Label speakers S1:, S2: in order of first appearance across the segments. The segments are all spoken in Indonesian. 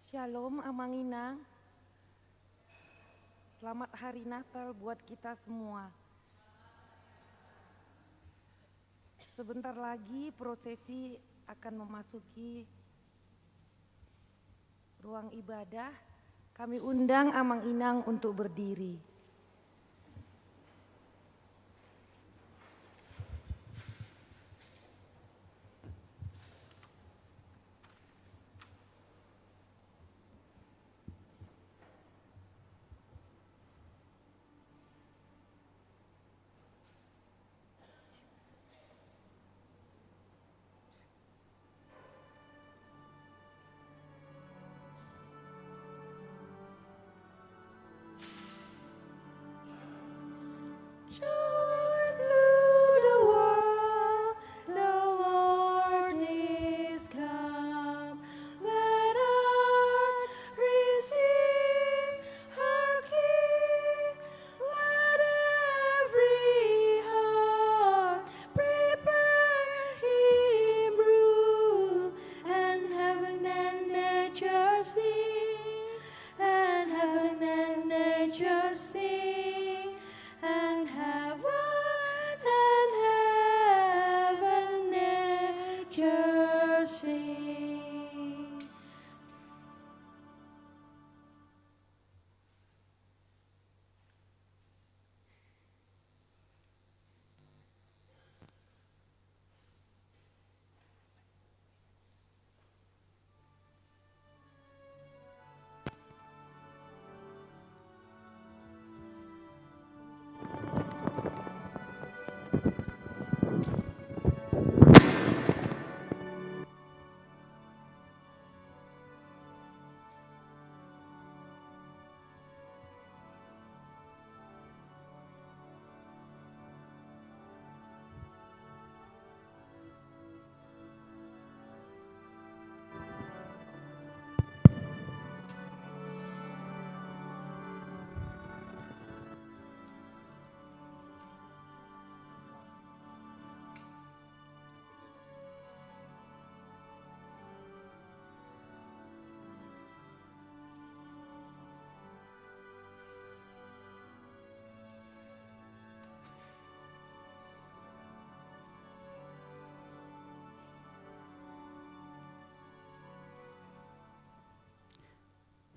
S1: Shalom Amanginang. Selamat Hari Natal buat kita semua. Sebentar lagi prosesi akan memasuki ruang ibadah. Kami undang Amanginang untuk berdiri.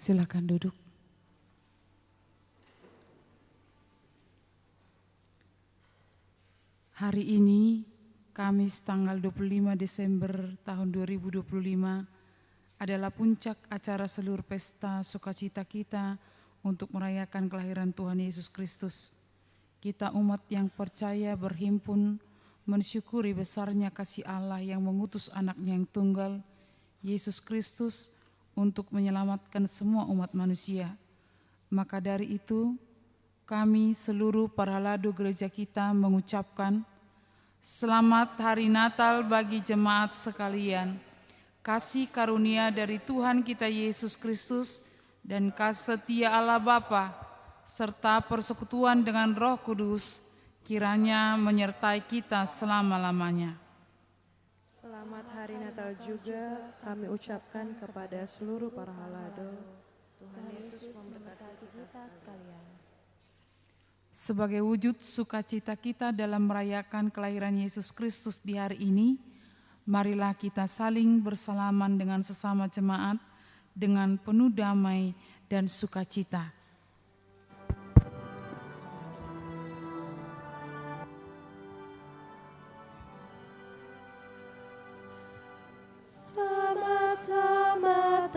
S2: Silakan duduk. Hari ini, Kamis tanggal 25 Desember tahun 2025, adalah puncak acara seluruh pesta sukacita kita untuk merayakan kelahiran Tuhan Yesus Kristus. Kita umat yang percaya berhimpun mensyukuri besarnya kasih Allah yang mengutus anaknya yang tunggal, Yesus Kristus, untuk menyelamatkan semua umat manusia. Maka dari itu, kami seluruh para ladu gereja kita mengucapkan Selamat Hari Natal bagi jemaat sekalian. Kasih karunia dari Tuhan kita Yesus Kristus dan kasih setia Allah Bapa serta persekutuan dengan Roh Kudus kiranya menyertai kita selama-lamanya.
S3: Selamat Hari Natal juga kami ucapkan kepada seluruh para halado. Tuhan Yesus memberkati kita sekalian.
S2: Sebagai wujud sukacita kita dalam merayakan kelahiran Yesus Kristus di hari ini, marilah kita saling bersalaman dengan sesama jemaat dengan penuh damai dan sukacita.
S3: Selamat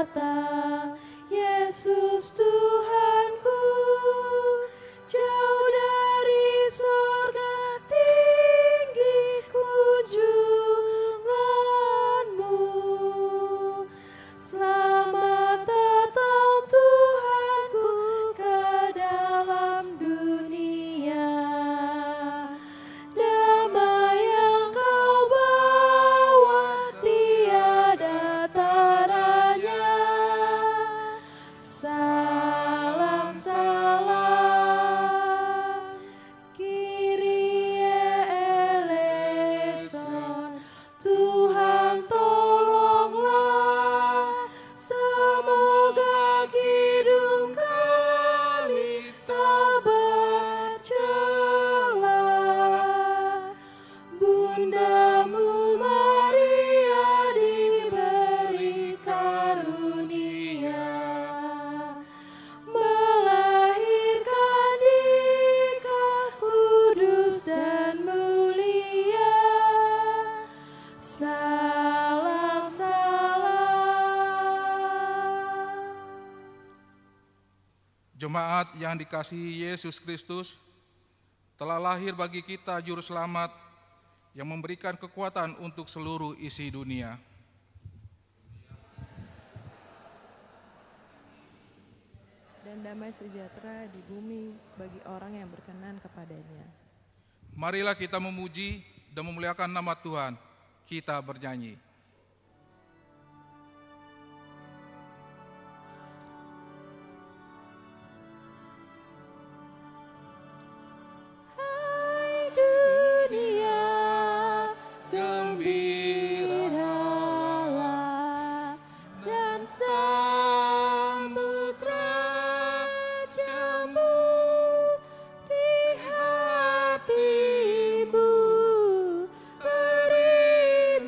S3: datang Yesus Tuhanku, jauh dari sorga tinggi kunjunganmu. Selamat datang Tuhan.
S4: Jemaat yang dikasihi Yesus Kristus, telah lahir bagi kita Juru Selamat yang memberikan kekuatan untuk seluruh isi dunia.
S3: Dan damai sejahtera di bumi bagi orang yang berkenan kepadanya.
S4: Marilah kita memuji dan memuliakan nama Tuhan. Kita bernyanyi.
S1: Hai dunia, gembiralah dan sambut Rajamu di hatimu. Terimalah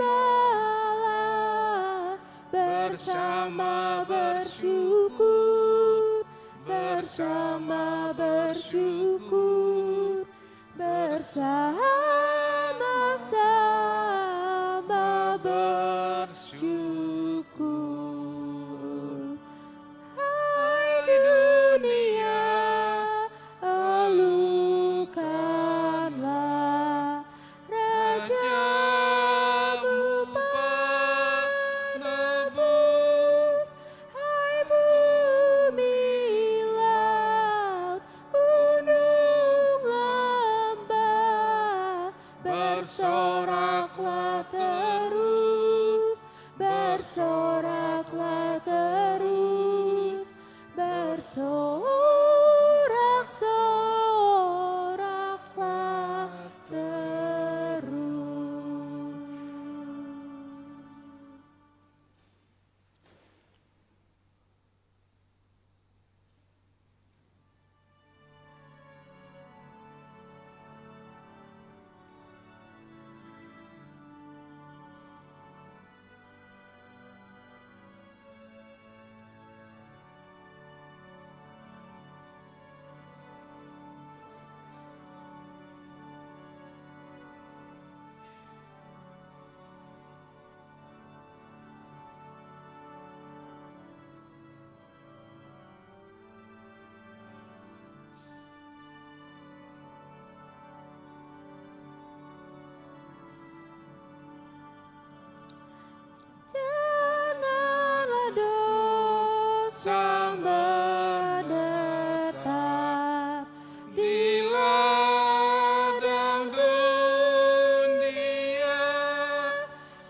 S1: bersama bersyukur, bersama bersyukur, bersama-sama bersyukur. Hai dunia, elukanlah Rajamu penebus. Hai bumi, laut, gunung, lembah, bersoraklah terus, bersoraklah terus, bersorak-soraklah terus. Janganlah dosa menetap di ladang dunia.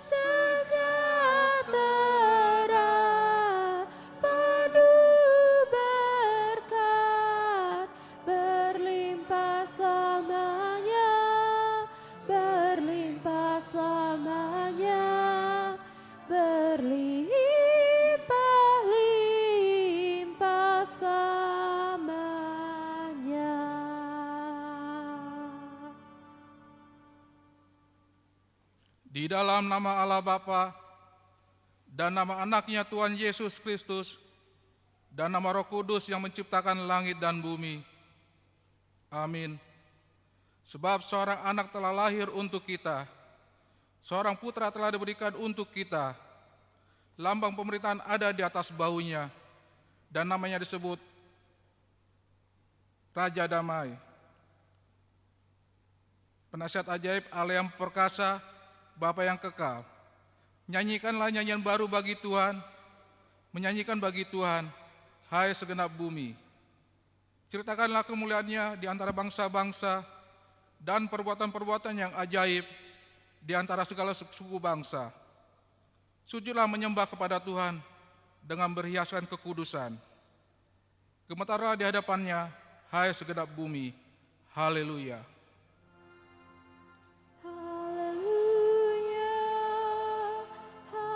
S1: Sejahtera penuh berkat, berlimpah selamanya, berlimpah selamanya, berlimpah-limpah selamanya.
S4: Di dalam nama Allah Bapa dan nama anaknya Tuhan Yesus Kristus dan nama Roh Kudus yang menciptakan langit dan bumi. Amin. Sebab seorang anak telah lahir untuk kita, seorang putra telah diberikan untuk kita. Lambang pemerintahan ada di atas bahunya, dan namanya disebut Raja Damai. Penasihat ajaib, Allah yang perkasa, Bapa yang kekal. Nyanyikanlah nyanyian baru bagi Tuhan, menyanyikan bagi Tuhan, hai segenap bumi. Ceritakanlah kemuliaannya di antara bangsa-bangsa, dan perbuatan-perbuatan yang ajaib di antara segala suku bangsa. Sujudlah menyembah kepada Tuhan dengan berhiaskan kekudusan. Gemetarlah di hadapannya, hai segenap bumi. Haleluya.
S1: Haleluya, haleluya, haleluya.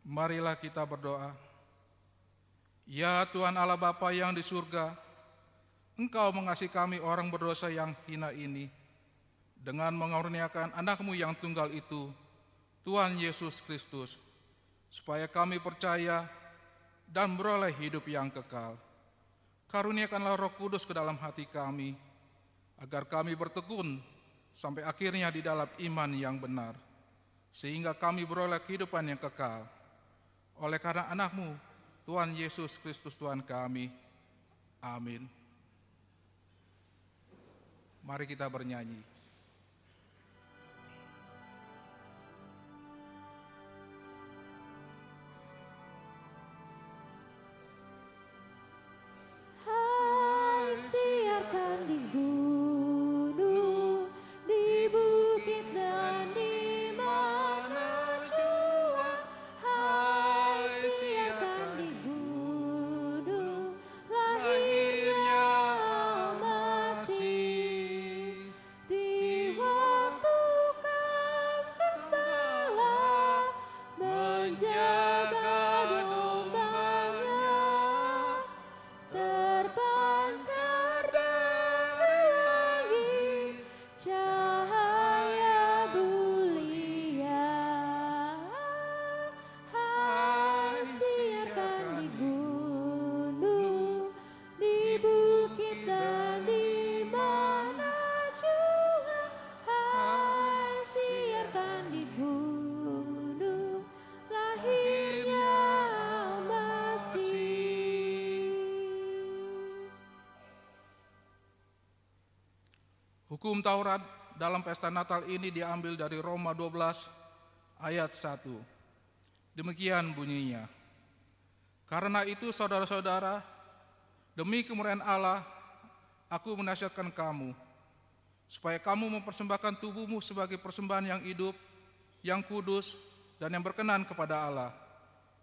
S4: Marilah kita berdoa. Ya Tuhan Allah Bapa yang di surga, Engkau mengasihi kami orang berdosa yang hina ini, dengan mengaruniakan anak-Mu yang tunggal itu, Tuhan Yesus Kristus, supaya kami percaya dan beroleh hidup yang kekal. Karuniakanlah Roh Kudus ke dalam hati kami, agar kami bertekun sampai akhirnya di dalam iman yang benar, sehingga kami beroleh kehidupan yang kekal. Oleh karena anak-Mu, Tuhan Yesus Kristus Tuhan kami. Amin. Mari kita bernyanyi.
S1: Hai, siarkan di gunung, di bukit dan di mana jua. Hai, siarkan di gunung, lahirnya Masih. Di waktu Kau gembala menjaga dombanya, terpancar dari langit cahaya mulia. Hai, siarkan di gunung, di bukit dan di mana jua. Hai, siarkan di gunung, lahirnya Masih.
S4: Hukum Taurat dalam pesta Natal ini diambil dari Roma 12 ayat 1. Demikian bunyinya. Karena itu saudara-saudara, demi kemuliaan Allah, aku menasihatkan kamu, supaya kamu mempersembahkan tubuhmu sebagai persembahan yang hidup, yang kudus, dan yang berkenan kepada Allah.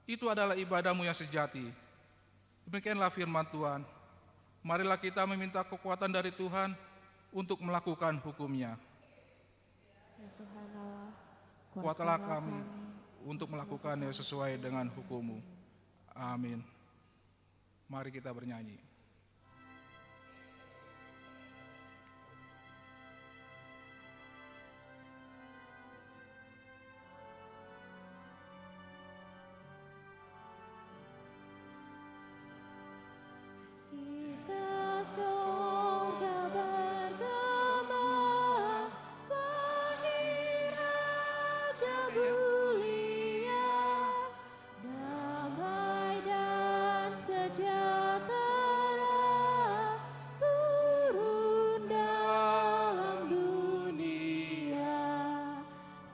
S4: Itu adalah ibadahmu yang sejati. Demikianlah firman Tuhan. Marilah kita meminta kekuatan dari Tuhan untuk melakukan hukum-Nya.
S1: Ya Tuhan Allah,
S4: Kuatkanlah kami untuk melakukannya sesuai dengan hukum-Mu. Amin. Mari kita bernyanyi.
S1: Kita sorga bergema, lahir Raja mulia, damai dan sejahtera turun dalam dunia.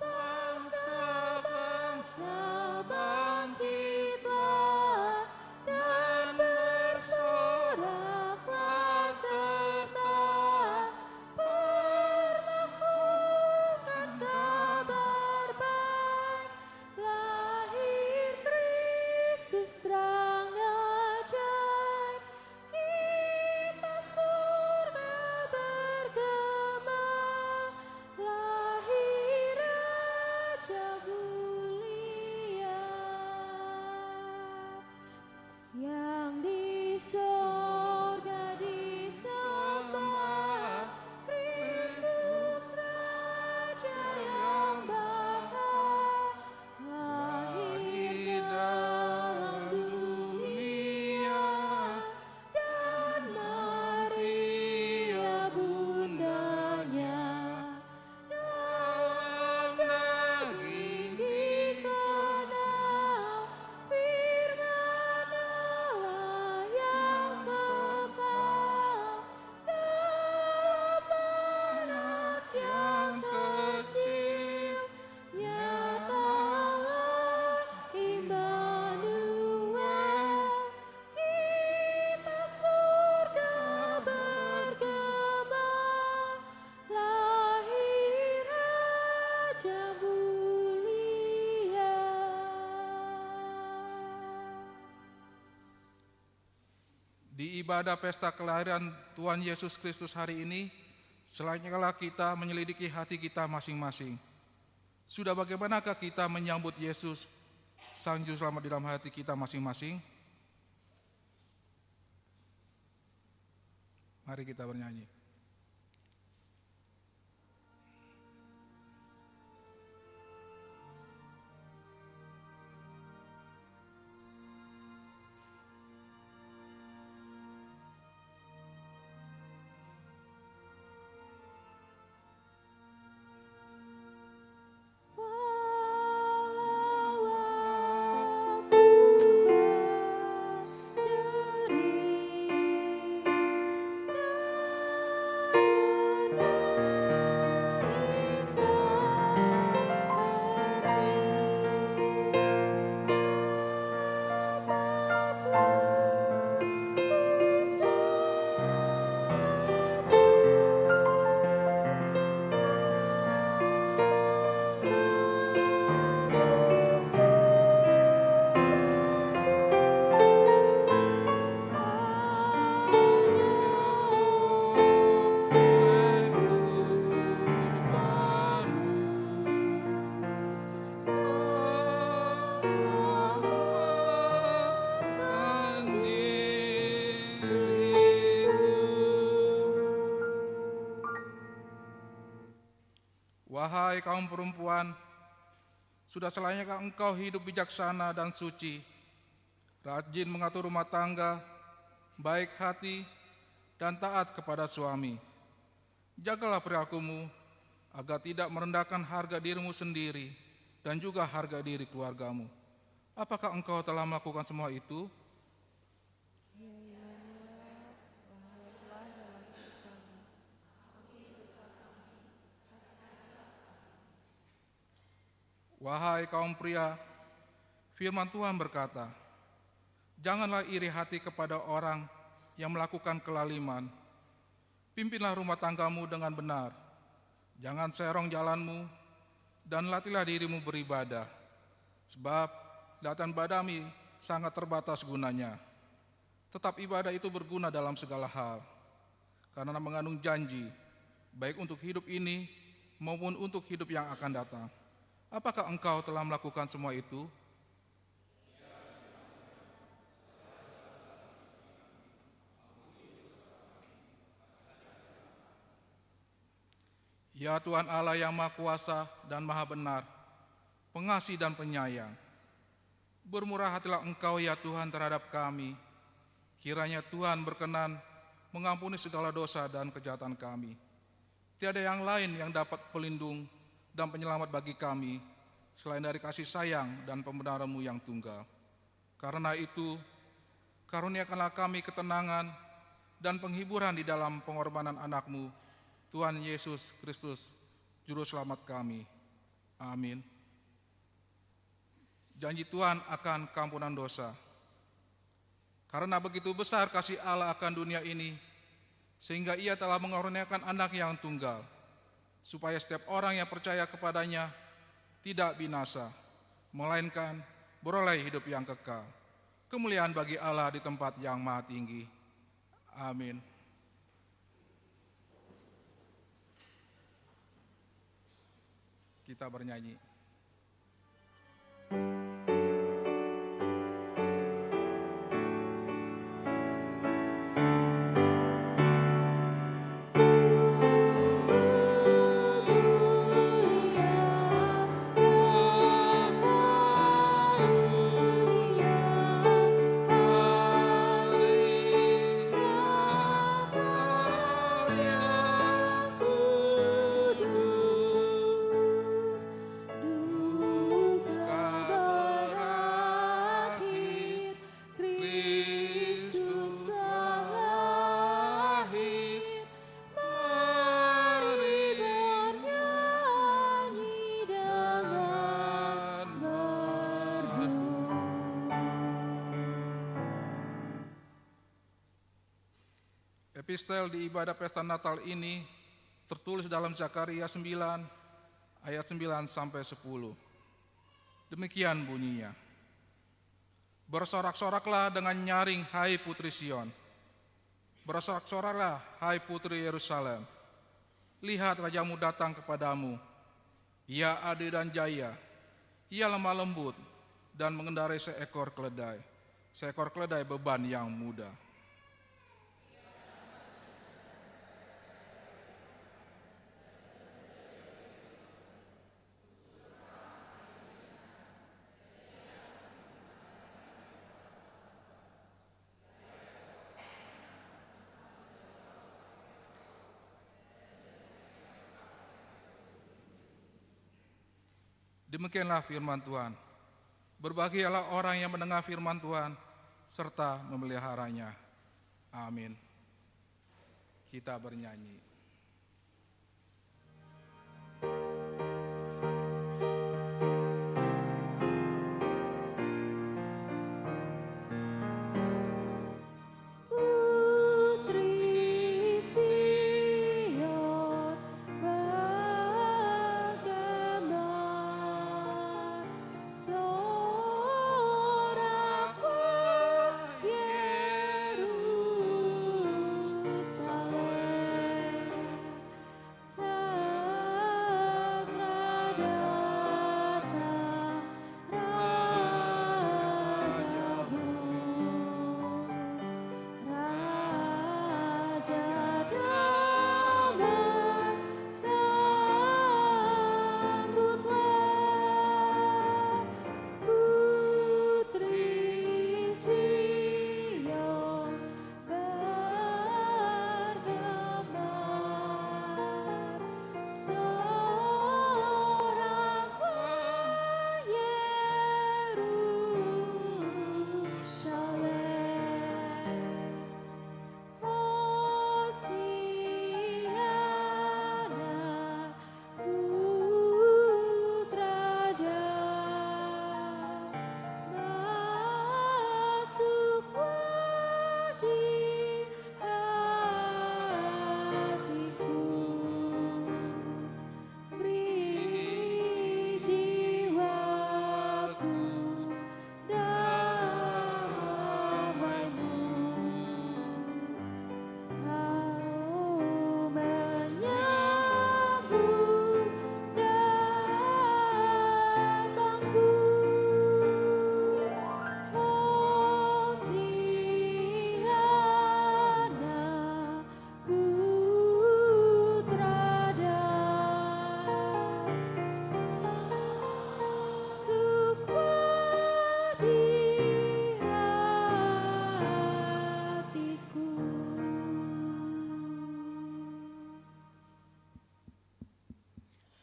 S1: Bangsa-bangsa bangkitlah dan bersoraklah serta perlakukan kabar baik. Lahir Kristus terang ajaib, kita surga bergema, lahir Raja mulia. Yang di sorga disembah, Kristus Raja yang bakal lahir dalam dunia, dan Maria bundanya dalam daging dikenal firman Allah yang kekal dalam anak yang kecil. Nyata Allah Immanuel, kita surga bergema, lahir Raja mulia.
S4: Di ibadah pesta kelahiran Tuhan Yesus Kristus hari ini, selayaknya kita menyelidiki hati kita masing-masing. Sudah bagaimanakah kita menyambut Yesus, Sang Juru Selamat di dalam hati kita masing-masing? Mari kita bernyanyi. Wahai kaum perempuan, sudah selayaknya engkau hidup bijaksana dan suci, rajin mengatur rumah tangga, baik hati, dan taat kepada suami. Jagalah perilakumu agar tidak merendahkan harga dirimu sendiri dan juga harga diri keluargamu. Apakah engkau telah melakukan semua itu? Wahai kaum pria, firman Tuhan berkata, janganlah iri hati kepada orang yang melakukan kelaliman. Pimpinlah rumah tanggamu dengan benar. Jangan serong jalanmu, dan latihlah dirimu beribadah. Sebab kelihatan badami sangat terbatas gunanya. Tetap ibadah itu berguna dalam segala hal, karena mengandung janji, baik untuk hidup ini maupun untuk hidup yang akan datang. Apakah engkau telah melakukan semua itu? Ya Tuhan Allah yang Maha Kuasa dan Maha Benar, Pengasih dan Penyayang, bermurah hatilah Engkau ya Tuhan terhadap kami. Kiranya Tuhan berkenan mengampuni segala dosa dan kejahatan kami. Tiada yang lain yang dapat pelindung dan penyelamat bagi kami selain dari kasih sayang dan pembenaran-Mu yang tunggal. Karena itu, karuniakanlah kami ketenangan dan penghiburan di dalam pengorbanan anak-Mu, Tuhan Yesus Kristus, Juru Selamat kami. Amin. Janji Tuhan akan keampunan dosa. Karena begitu besar kasih Allah akan dunia ini, sehingga Ia telah mengaruniakan anak yang tunggal, supaya setiap orang yang percaya kepadanya tidak binasa, melainkan beroleh hidup yang kekal. Kemuliaan bagi Allah di tempat yang maha tinggi. Amin. Kita bernyanyi. Epistel di ibadah pesta Natal ini tertulis dalam Zakaria 9 ayat 9 sampai 10. Demikian bunyinya. Bersorak-soraklah dengan nyaring hai putri Sion. Bersorak-soraklah hai putri Yerusalem. Lihat rajamu datang kepadamu. Ia adil dan jaya. Ia lemah lembut dan mengendarai seekor keledai. Seekor keledai beban yang mudah. Demikianlah firman Tuhan. Berbahagialah orang yang mendengar firman Tuhan serta memeliharanya. Amin. Kita bernyanyi.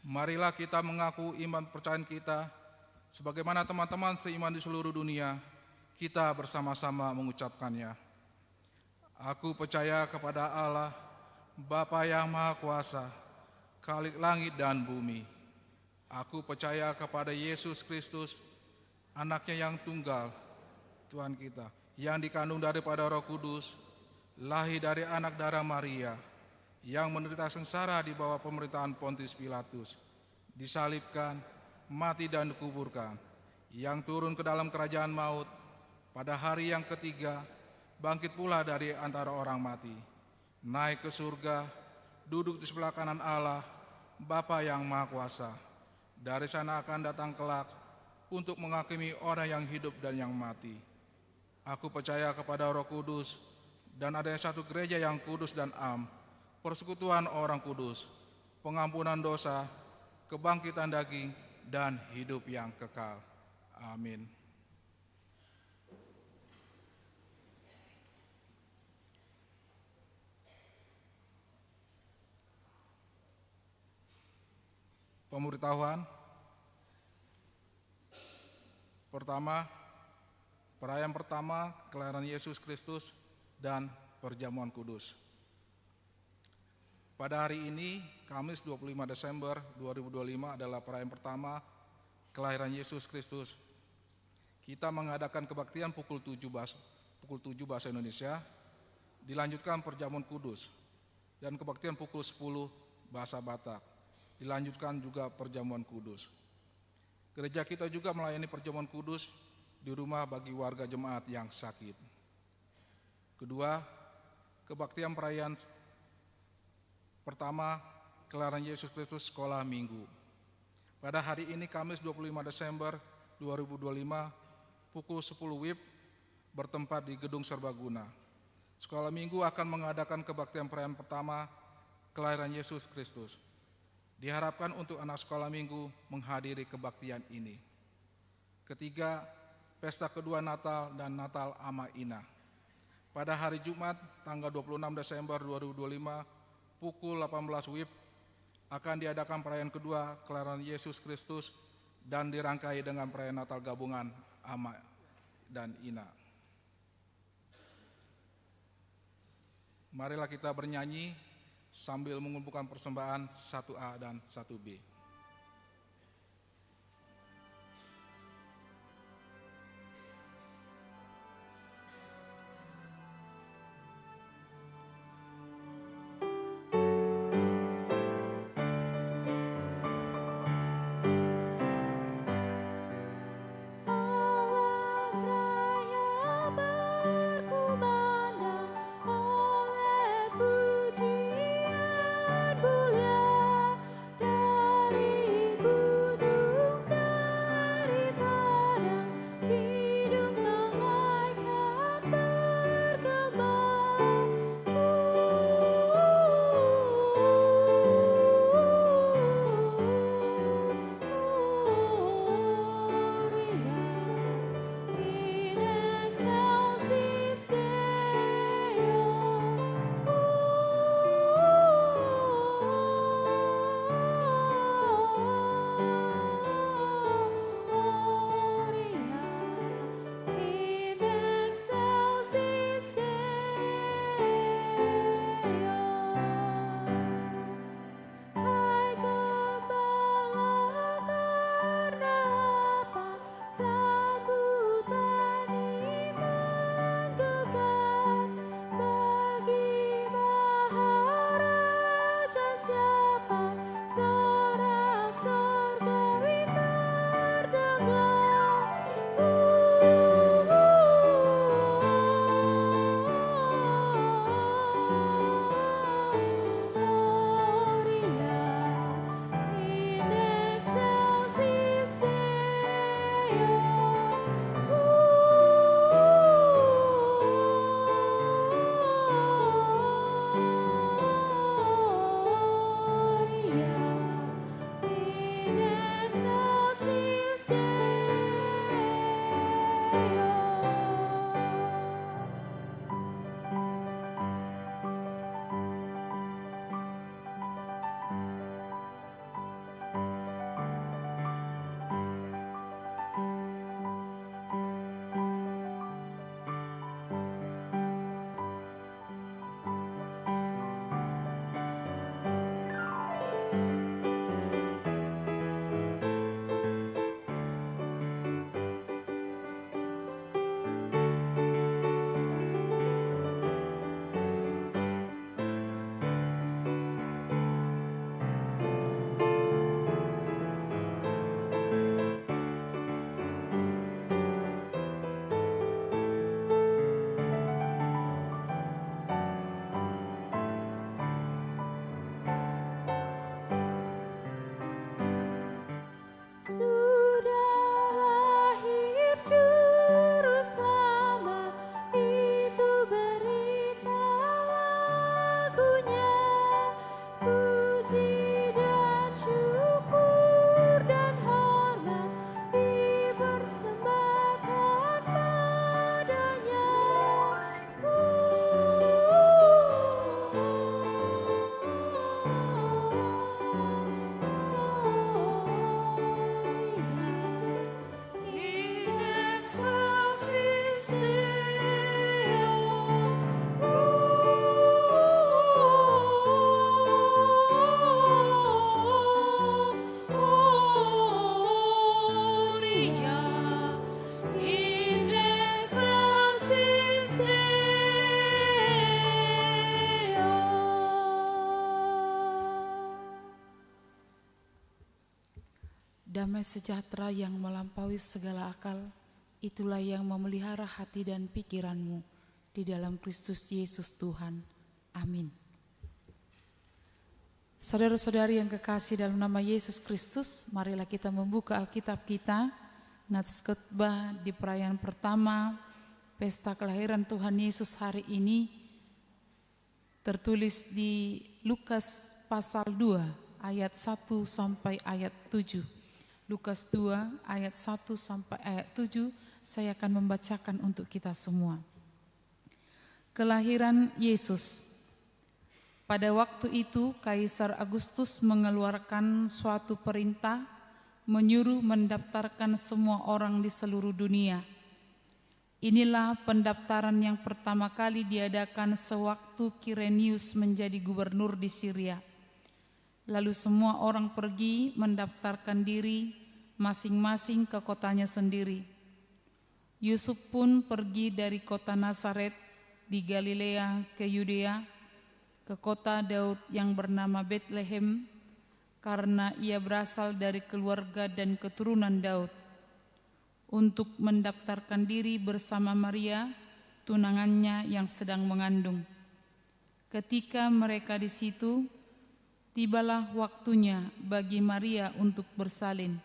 S4: Marilah kita mengaku iman percayaan kita, sebagaimana teman-teman seiman di seluruh dunia, kita bersama-sama mengucapkannya. Aku percaya kepada Allah, Bapa yang Maha Kuasa, Khalik langit dan bumi. Aku percaya kepada Yesus Kristus, anaknya yang tunggal, Tuhan kita, yang dikandung daripada Roh Kudus, lahir dari anak darah Maria, yang menderita sengsara di bawah pemerintahan Pontius Pilatus, disalibkan, mati dan dikuburkan, yang turun ke dalam kerajaan maut, pada hari yang ketiga, bangkit pula dari antara orang mati, naik ke surga, duduk di sebelah kanan Allah, Bapa yang Maha Kuasa. Dari sana akan datang kelak untuk menghakimi orang yang hidup dan yang mati. Aku percaya kepada Roh Kudus dan adanya satu gereja yang kudus dan am, persekutuan orang kudus, pengampunan dosa, kebangkitan daging, dan hidup yang kekal. Amin. Pemberitahuan pertama, perayaan pertama kelahiran Yesus Kristus dan perjamuan kudus. Pada hari ini, Kamis 25 Desember 2025 adalah perayaan pertama kelahiran Yesus Kristus. Kita mengadakan kebaktian pukul 7 bahasa Indonesia, dilanjutkan perjamuan kudus, dan kebaktian pukul 10 bahasa Batak, dilanjutkan juga perjamuan kudus. Gereja kita juga melayani perjamuan kudus di rumah bagi warga jemaat yang sakit. Kedua, kebaktian perayaan pertama kelahiran Yesus Kristus sekolah minggu. Pada hari ini Kamis 25 Desember 2025 pukul 10 WIB bertempat di Gedung Serbaguna. Sekolah minggu akan mengadakan kebaktian perayaan pertama kelahiran Yesus Kristus. Diharapkan untuk anak sekolah minggu menghadiri kebaktian ini. Ketiga, pesta kedua Natal dan Natal Ama Ina. Pada hari Jumat tanggal 26 Desember 2025 pukul 18 WIB akan diadakan perayaan kedua kelahiran Yesus Kristus dan dirangkai dengan perayaan Natal gabungan Ama dan Ina. Marilah kita bernyanyi sambil mengumpulkan persembahan 1A dan 1B.
S5: Dari
S2: Damai sejahtera yang melampaui segala akal, itulah yang memelihara hati dan pikiranmu di dalam Kristus Yesus Tuhan. Amin. Saudara-saudari yang kekasih dalam nama Yesus Kristus, marilah kita membuka Alkitab kita, Nats Khotbah di perayaan pertama pesta kelahiran Tuhan Yesus hari ini, tertulis di Lukas pasal 2 ayat 1 sampai ayat 7. Lukas 2 ayat 1 sampai ayat 7, saya akan membacakan untuk kita semua. Kelahiran Yesus. Pada waktu itu Kaisar Agustus mengeluarkan suatu perintah menyuruh mendaftarkan semua orang di seluruh dunia. Inilah pendaftaran yang pertama kali diadakan sewaktu Kirenius menjadi gubernur di Syria. Lalu semua orang pergi mendaftarkan diri masing-masing ke kotanya sendiri. Yusuf pun pergi dari kota Nazaret di Galilea ke Yudea, ke kota Daud yang bernama Betlehem, karena ia berasal dari keluarga dan keturunan Daud, untuk mendaftarkan diri bersama Maria, tunangannya yang sedang mengandung. Ketika mereka di situ, tibalah waktunya bagi Maria untuk bersalin,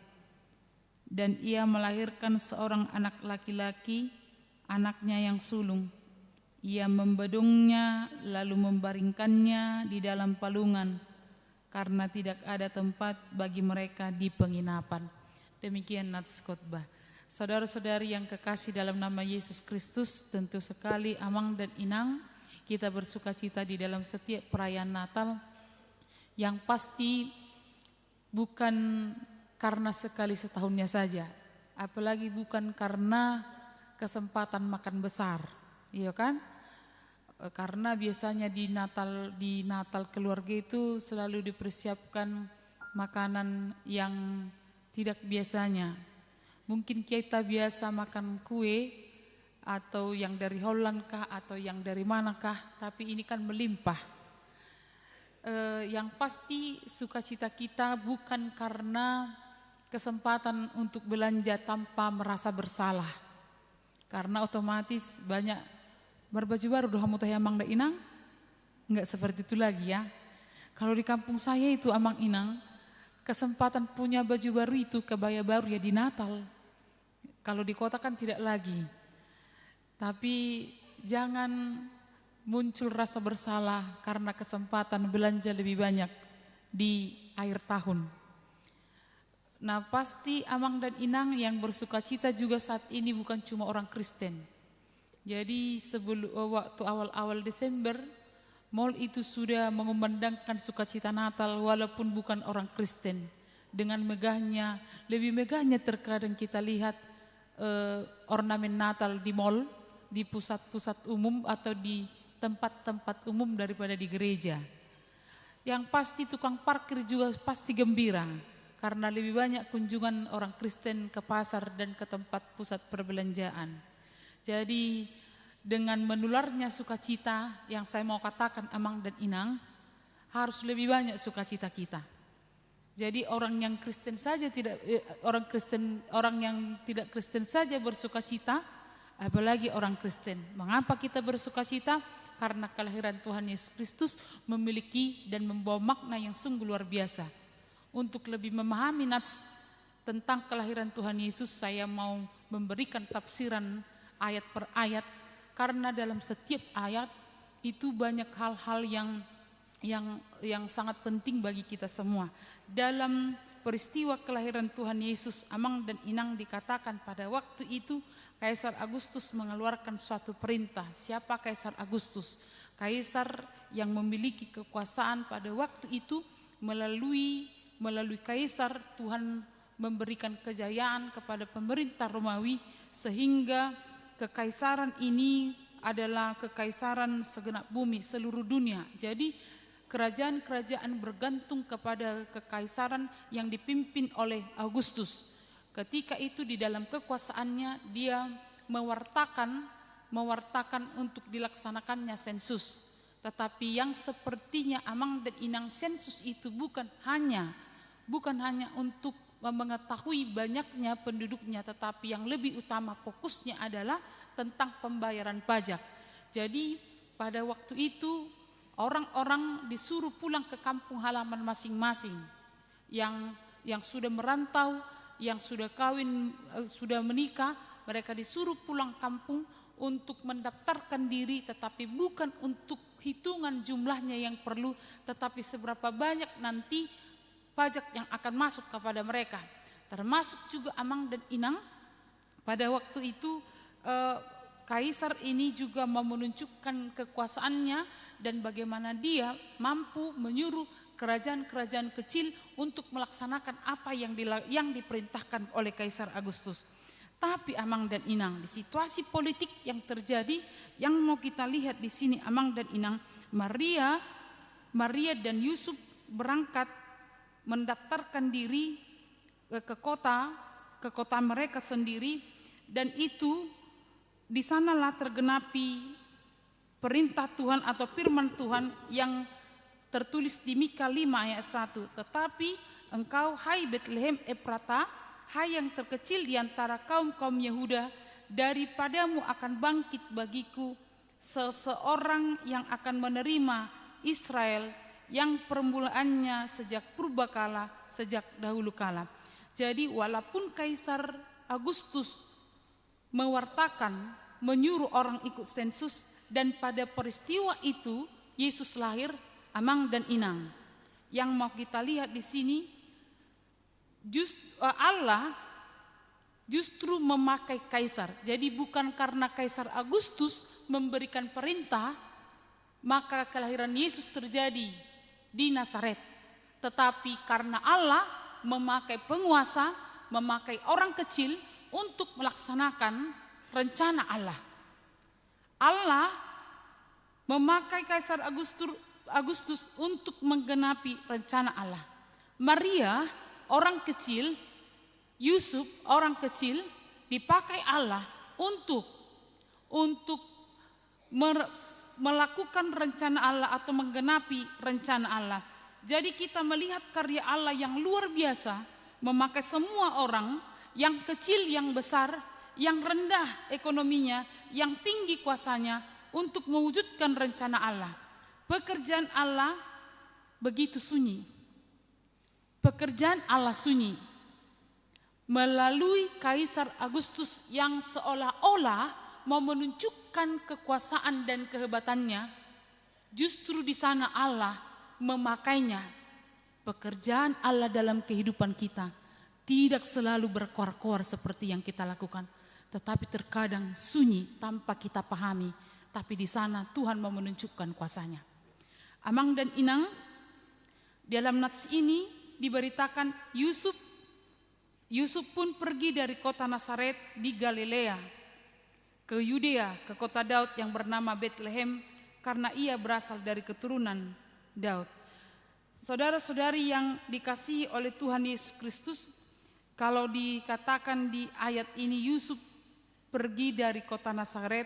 S2: dan ia melahirkan seorang anak laki-laki, anaknya yang sulung. Ia membedungnya lalu membaringkannya di dalam palungan, karena tidak ada tempat bagi mereka di penginapan. Demikian Nats Khotbah. Saudara-saudari yang kekasih dalam nama Yesus Kristus, tentu sekali Amang dan Inang, kita bersuka cita di dalam setiap perayaan Natal, yang pasti bukan karena sekali setahunnya saja, apalagi bukan karena kesempatan makan besar, iya kan? Karena biasanya di Natal keluarga itu selalu dipersiapkan makanan yang tidak biasanya. Mungkin kita biasa makan kue atau yang dari Holland kah atau yang dari manakah, tapi ini kan melimpah. Yang pasti sukacita kita bukan karena kesempatan untuk belanja tanpa merasa bersalah, karena otomatis banyak berbaju baru doh hamutah Amang da Inang. Enggak seperti itu lagi ya. Kalau di kampung saya itu Amang Inang, kesempatan punya baju baru itu, kebaya baru ya di Natal. Kalau di kota kan tidak lagi. Tapi jangan muncul rasa bersalah karena kesempatan belanja lebih banyak di akhir tahun. Nah, pasti Amang dan Inang yang bersukacita juga saat ini bukan cuma orang Kristen. Jadi waktu awal-awal Desember, mal itu sudah mengumandangkan sukacita Natal walaupun bukan orang Kristen. Dengan megahnya, lebih megahnya terkadang kita lihat ornamen Natal di mal, di pusat-pusat umum atau di tempat-tempat umum daripada di gereja. Yang pasti tukang parkir juga pasti gembira karena lebih banyak kunjungan orang Kristen ke pasar dan ke tempat pusat perbelanjaan. Jadi dengan menularnya sukacita, yang saya mau katakan Amang dan Inang, harus lebih banyak sukacita kita. Jadi orang yang tidak Kristen saja bersukacita, apalagi orang Kristen. Mengapa kita bersukacita? Karena kelahiran Tuhan Yesus Kristus memiliki dan membawa makna yang sungguh luar biasa. Untuk lebih memahami nats tentang kelahiran Tuhan Yesus, saya mau memberikan tafsiran ayat per ayat, karena dalam setiap ayat itu banyak hal-hal yang sangat penting bagi kita semua. Dalam peristiwa kelahiran Tuhan Yesus, Amang dan Inang, dikatakan pada waktu itu Kaisar Agustus mengeluarkan suatu perintah. Siapa Kaisar Agustus? Kaisar yang memiliki kekuasaan pada waktu itu. Melalui Kaisar Tuhan memberikan kejayaan kepada pemerintah Romawi, sehingga kekaisaran ini adalah kekaisaran segenap bumi, seluruh dunia. Jadi kerajaan-kerajaan bergantung kepada kekaisaran yang dipimpin oleh Agustus. Ketika itu di dalam kekuasaannya dia mewartakan untuk dilaksanakannya sensus. Tetapi yang sepertinya Amang dan Inang, sensus itu bukan hanya untuk mengetahui banyaknya penduduknya, tetapi yang lebih utama fokusnya adalah tentang pembayaran pajak. Jadi pada waktu itu orang-orang disuruh pulang ke kampung halaman masing-masing. Yang sudah merantau, yang sudah kawin, sudah menikah, mereka disuruh pulang kampung untuk mendaftarkan diri, tetapi bukan untuk hitungan jumlahnya yang perlu, tetapi seberapa banyak nanti pajak yang akan masuk kepada mereka. Termasuk juga Amang dan Inang. Pada waktu itu Kaisar ini juga mau menunjukkan kekuasaannya dan bagaimana dia mampu menyuruh kerajaan-kerajaan kecil untuk melaksanakan apa yang diperintahkan oleh Kaisar Agustus. Tapi Amang dan Inang, di situasi politik yang terjadi, yang mau kita lihat di sini Amang dan Inang, Maria dan Yusuf berangkat mendaftarkan diri ke kota mereka sendiri, dan itu di sanalah tergenapi perintah Tuhan atau firman Tuhan yang tertulis di Mika 5 ayat 1. Tetapi engkau, hai Betlehem Efrata, hai yang terkecil di antara kaum-kaum Yehuda, daripadamu akan bangkit bagiku seseorang yang akan menerima Israel, yang permulaannya sejak purbakala, sejak dahulu kala. Jadi walaupun Kaisar Agustus mewartakan, menyuruh orang ikut sensus, dan pada peristiwa itu Yesus lahir, Amang dan Inang. Yang mau kita lihat di sini, Allah justru memakai kaisar. Jadi bukan karena Kaisar Agustus memberikan perintah maka kelahiran Yesus terjadi di Nazaret, tetapi karena Allah memakai penguasa, memakai orang kecil untuk melaksanakan rencana Allah. Allah memakai Kaisar Agustus untuk menggenapi rencana Allah. Maria orang kecil, Yusuf orang kecil, dipakai Allah untuk melakukan rencana Allah atau menggenapi rencana Allah. Jadi kita melihat karya Allah yang luar biasa, memakai semua orang, yang kecil, yang besar, yang rendah ekonominya, yang tinggi kuasanya, untuk mewujudkan rencana Allah. Pekerjaan Allah begitu sunyi. Pekerjaan Allah sunyi. Melalui Kaisar Agustus yang seolah-olah mau menunjukkan kekuasaan dan kehebatannya, justru di sana Allah memakainya. Pekerjaan Allah dalam kehidupan kita tidak selalu berkoar-koar seperti yang kita lakukan, tetapi terkadang sunyi tanpa kita pahami, tapi di sana Tuhan mau menunjukkan kuasanya. Amang dan Inang, dalam nats ini diberitakan Yusuf pun pergi dari kota Nazaret di Galilea ke Yudea, ke kota Daud yang bernama Betlehem, karena ia berasal dari keturunan Daud. Saudara-saudari yang dikasihi oleh Tuhan Yesus Kristus, kalau dikatakan di ayat ini Yusuf pergi dari kota Nazaret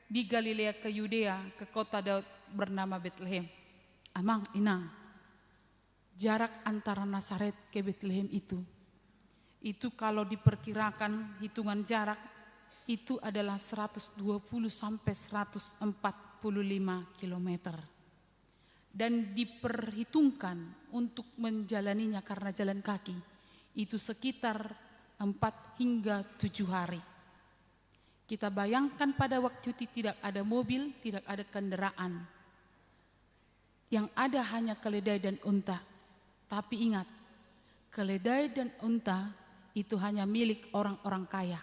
S2: di Galilea ke Yudea, ke kota Daud bernama Betlehem. Amang, Inang, jarak antara Nazaret ke Betlehem itu kalau diperkirakan hitungan jarak, itu adalah 120 sampai 145 kilometer. Dan diperhitungkan untuk menjalaninya karena jalan kaki, itu sekitar 4 hingga 7 hari. Kita bayangkan pada waktu itu tidak ada mobil, tidak ada kendaraan. Yang ada hanya keledai dan unta. Tapi ingat, keledai dan unta itu hanya milik orang-orang kaya,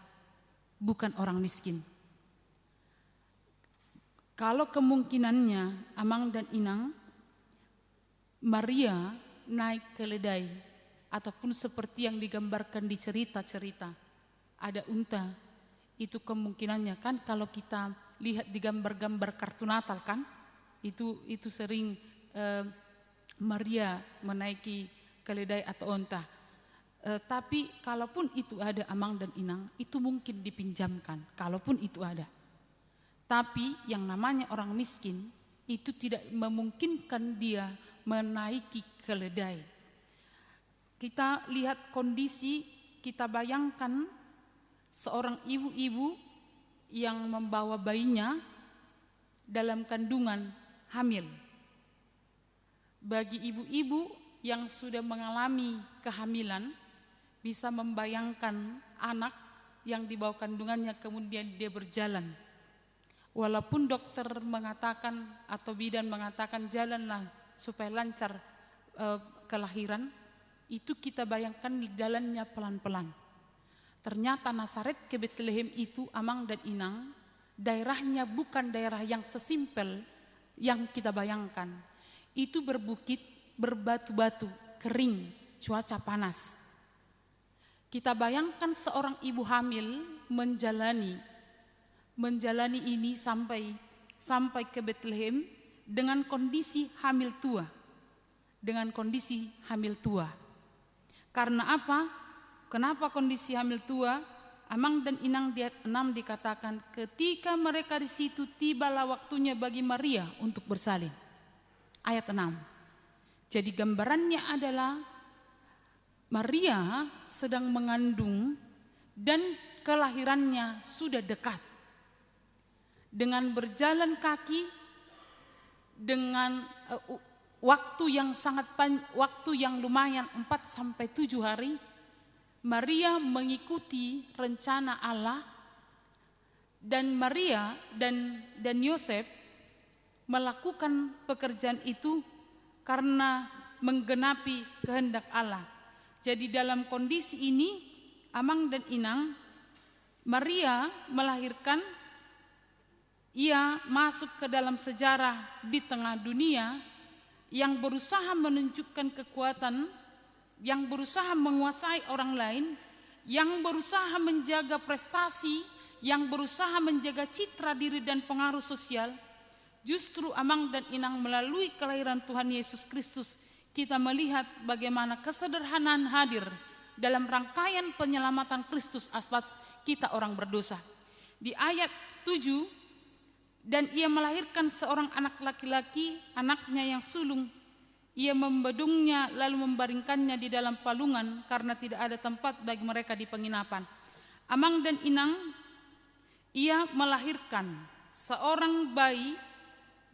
S2: bukan orang miskin. Kalau kemungkinannya Amang dan Inang, Maria naik keledai, ataupun seperti yang digambarkan di cerita-cerita, ada unta, itu kemungkinannya kan kalau kita lihat di gambar-gambar kartu Natal kan, itu sering Maria menaiki keledai atau unta. Tapi kalaupun itu ada Amang dan Inang, itu mungkin dipinjamkan, kalaupun itu ada. Tapi yang namanya orang miskin, itu tidak memungkinkan dia menaiki keledai. Kita lihat kondisi, kita bayangkan seorang ibu-ibu yang membawa bayinya dalam kandungan hamil. Bagi ibu-ibu yang sudah mengalami kehamilan, bisa membayangkan anak yang dibawa kandungannya kemudian dia berjalan. Walaupun dokter mengatakan atau bidan mengatakan jalanlah supaya lancar kelahiran, itu kita bayangkan jalannya pelan-pelan. Ternyata Nazaret ke Bethlehem itu, Amang dan Inang, daerahnya bukan daerah yang sesimpel yang kita bayangkan. Itu berbukit, berbatu-batu, kering, cuaca panas. Kita bayangkan seorang ibu hamil menjalani ini sampai ke Bethlehem dengan kondisi hamil tua. Karena apa? Kenapa kondisi hamil tua? Amang dan Inang di ayat 6 dikatakan, ketika mereka di situ tibalah waktunya bagi Maria untuk bersalin. Ayat 6. Jadi gambarannya adalah Maria sedang mengandung dan kelahirannya sudah dekat. Dengan berjalan kaki, dengan waktu yang lumayan 4-7 hari, Maria mengikuti rencana Allah, dan Maria dan Yosef melakukan pekerjaan itu karena menggenapi kehendak Allah. Jadi dalam kondisi ini, Amang dan Inang, Maria melahirkan, ia masuk ke dalam sejarah di tengah dunia yang berusaha menunjukkan kekuatan, yang berusaha menguasai orang lain, yang berusaha menjaga prestasi, yang berusaha menjaga citra diri dan pengaruh sosial. Justru Amang dan Inang melalui kelahiran Tuhan Yesus Kristus, kita melihat bagaimana kesederhanaan hadir dalam rangkaian penyelamatan Kristus atas kita orang berdosa. Di ayat 7, dan ia melahirkan seorang anak laki-laki, anaknya yang sulung. Ia membedungnya lalu membaringkannya di dalam palungan karena tidak ada tempat bagi mereka di penginapan. Amang dan Inang, ia melahirkan seorang bayi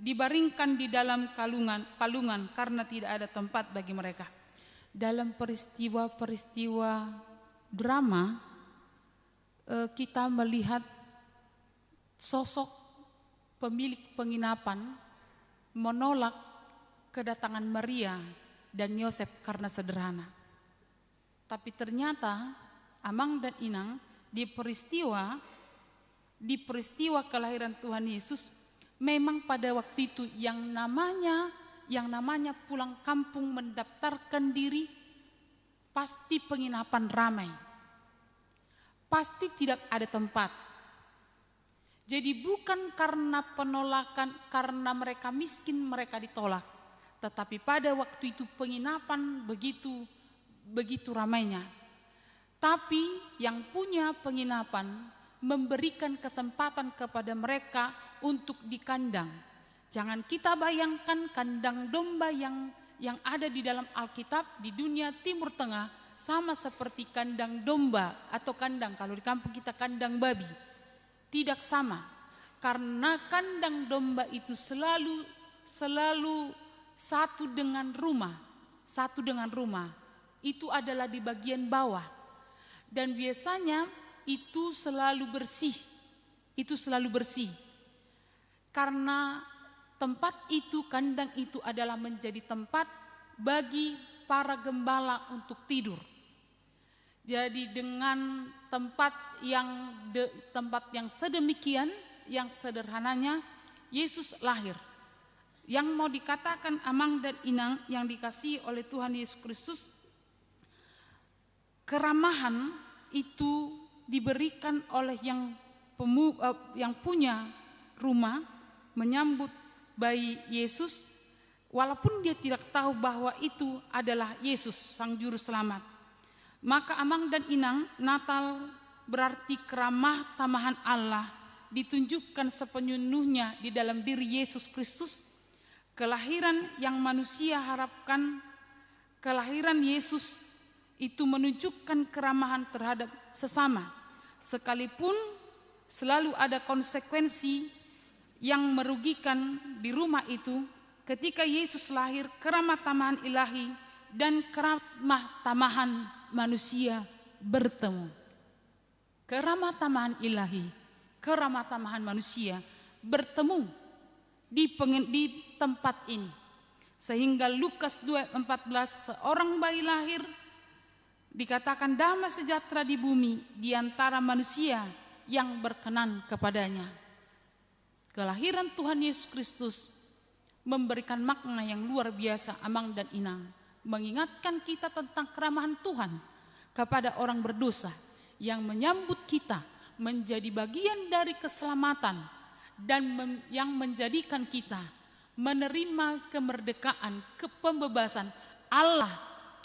S2: dibaringkan di dalam palungan karena tidak ada tempat bagi mereka. Dalam peristiwa-peristiwa drama, kita melihat sosok pemilik penginapan menolak kedatangan Maria dan Yosef karena sederhana. Tapi ternyata Amang dan Inang di peristiwa kelahiran Tuhan Yesus, memang pada waktu itu yang namanya pulang kampung mendaftarkan diri, pasti penginapan ramai. Pasti tidak ada tempat. Jadi bukan karena penolakan, karena mereka miskin mereka ditolak. Tetapi pada waktu itu penginapan begitu ramainya. Tapi yang punya penginapan memberikan kesempatan kepada mereka untuk di kandang. Jangan kita bayangkan kandang domba yang ada di dalam Alkitab di dunia Timur Tengah sama seperti kandang domba atau kandang, kalau di kampung kita kandang babi. Tidak sama, karena kandang domba itu selalu satu dengan rumah. Itu adalah di bagian bawah. Dan biasanya itu selalu bersih. Karena tempat itu, kandang itu adalah menjadi tempat bagi para gembala untuk tidur. Jadi dengan tempat yang sedemikian, yang sederhananya, Yesus lahir. Yang mau dikatakan Amang dan Inang yang dikasihi oleh Tuhan Yesus Kristus, keramahan itu diberikan oleh yang punya rumah menyambut bayi Yesus, walaupun dia tidak tahu bahwa itu adalah Yesus Sang Juru Selamat. Maka Amang dan Inang, Natal berarti keramah tamahan Allah ditunjukkan sepenuhnya di dalam diri Yesus Kristus. Kelahiran yang manusia harapkan, kelahiran Yesus itu menunjukkan keramahan terhadap sesama, sekalipun selalu ada konsekuensi yang merugikan di rumah itu. Ketika Yesus lahir, keramah tamahan ilahi dan keramah tamahan manusia bertemu. Keramah tamahan ilahi, keramah tamahan manusia bertemu di tempat ini. Sehingga Lukas 2:14, seorang bayi lahir, dikatakan damai sejahtera di bumi di antara manusia yang berkenan kepadanya. Kelahiran Tuhan Yesus Kristus memberikan makna yang luar biasa, Amang dan Inang, mengingatkan kita tentang keramahan Tuhan kepada orang berdosa yang menyambut kita menjadi bagian dari keselamatan dan yang menjadikan kita menerima kemerdekaan, kepembebasan. Allah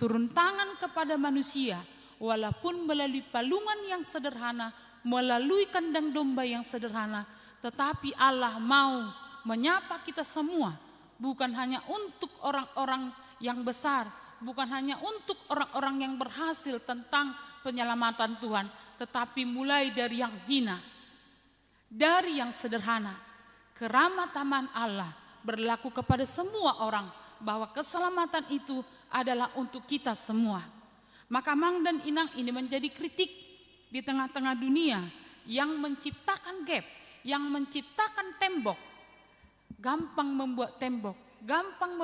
S2: turun tangan kepada manusia walaupun melalui palungan yang sederhana, melalui kandang domba yang sederhana, tetapi Allah mau menyapa kita semua, bukan hanya untuk orang-orang yang besar, bukan hanya untuk orang-orang yang berhasil tentang penyelamatan Tuhan, tetapi mulai dari yang hina, dari yang sederhana. Keramah tamahan Allah berlaku kepada semua orang, bahwa keselamatan itu adalah untuk kita semua. Maka Mang dan Inang ini menjadi kritik di tengah-tengah dunia yang menciptakan gap, yang menciptakan tembok. Gampang membuat tembok, gampang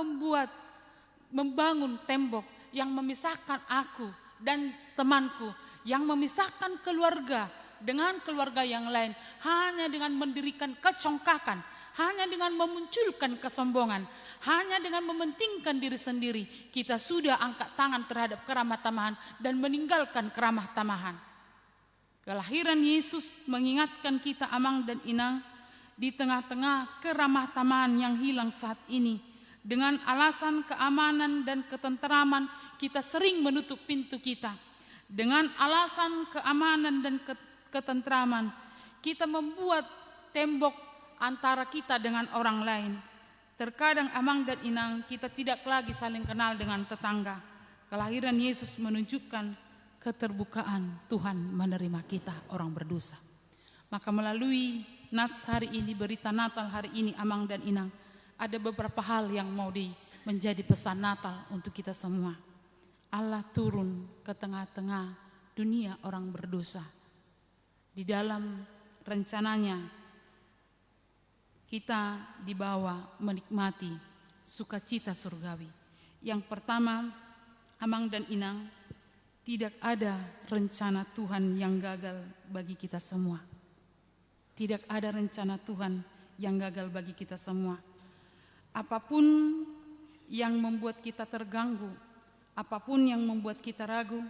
S2: membangun tembok yang memisahkan aku dan temanku, yang memisahkan keluarga dengan keluarga yang lain, hanya dengan mendirikan kecongkakan, hanya dengan memunculkan kesombongan, hanya dengan mementingkan diri sendiri. Kita sudah angkat tangan terhadap keramah tamahan dan meninggalkan keramah tamahan. Kelahiran Yesus mengingatkan kita, Amang dan Inang, di tengah-tengah keramah tamahan yang hilang saat ini. Dengan alasan keamanan dan ketenteraman, kita sering menutup pintu kita. Dengan alasan keamanan dan ketenteraman, kita membuat tembok antara kita dengan orang lain. Terkadang Amang dan Inang, kita tidak lagi saling kenal dengan tetangga. Kelahiran Yesus menunjukkan keterbukaan Tuhan menerima kita orang berdosa. Maka melalui Nats hari ini, berita Natal hari ini, Amang dan Inang, ada beberapa hal yang mau menjadi pesan Natal untuk kita semua. Allah turun ke tengah-tengah dunia orang berdosa. Di dalam rencananya kita dibawa menikmati sukacita surgawi. Yang pertama, Amang dan Inang, tidak ada rencana Tuhan yang gagal bagi kita semua. Tidak ada rencana Tuhan yang gagal bagi kita semua. Apapun yang membuat kita terganggu, apapun yang membuat kita ragu,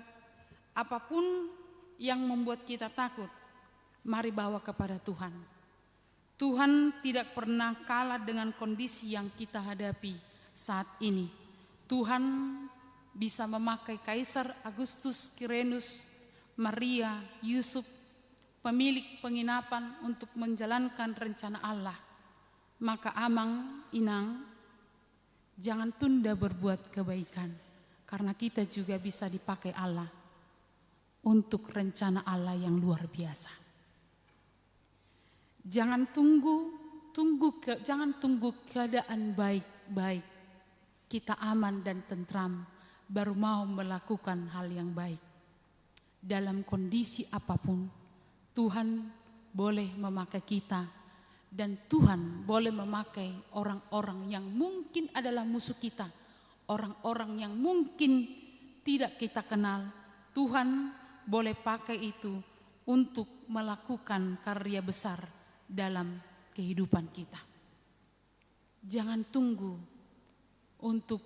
S2: apapun yang membuat kita takut, mari bawa kepada Tuhan. Tuhan tidak pernah kalah dengan kondisi yang kita hadapi saat ini. Tuhan bisa memakai Kaisar Agustus, Kirenus, Maria, Yusuf, pemilik penginapan, untuk menjalankan rencana Allah. Maka Amang, Inang, jangan tunda berbuat kebaikan, karena kita juga bisa dipakai Allah untuk rencana Allah yang luar biasa. Jangan tunggu keadaan baik-baik, kita aman dan tentram, baru mau melakukan hal yang baik. Dalam kondisi apapun, Tuhan boleh memakai kita, dan Tuhan boleh memakai orang-orang yang mungkin adalah musuh kita, orang-orang yang mungkin tidak kita kenal. Tuhan boleh pakai itu untuk melakukan karya besar dalam kehidupan kita. Jangan tunggu untuk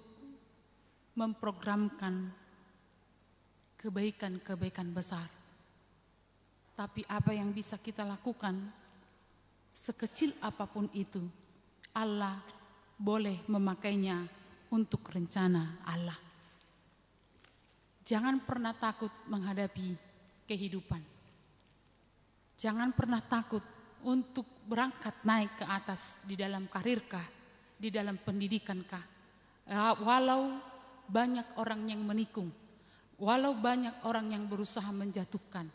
S2: memprogramkan kebaikan-kebaikan besar. Tapi apa yang bisa kita lakukan, sekecil apapun itu, Allah boleh memakainya untuk rencana Allah. Jangan pernah takut menghadapi kehidupan. Jangan pernah takut untuk berangkat naik ke atas di dalam karirkah, di dalam pendidikankah. Walau banyak orang yang menikung, Walau banyak orang yang berusaha menjatuhkan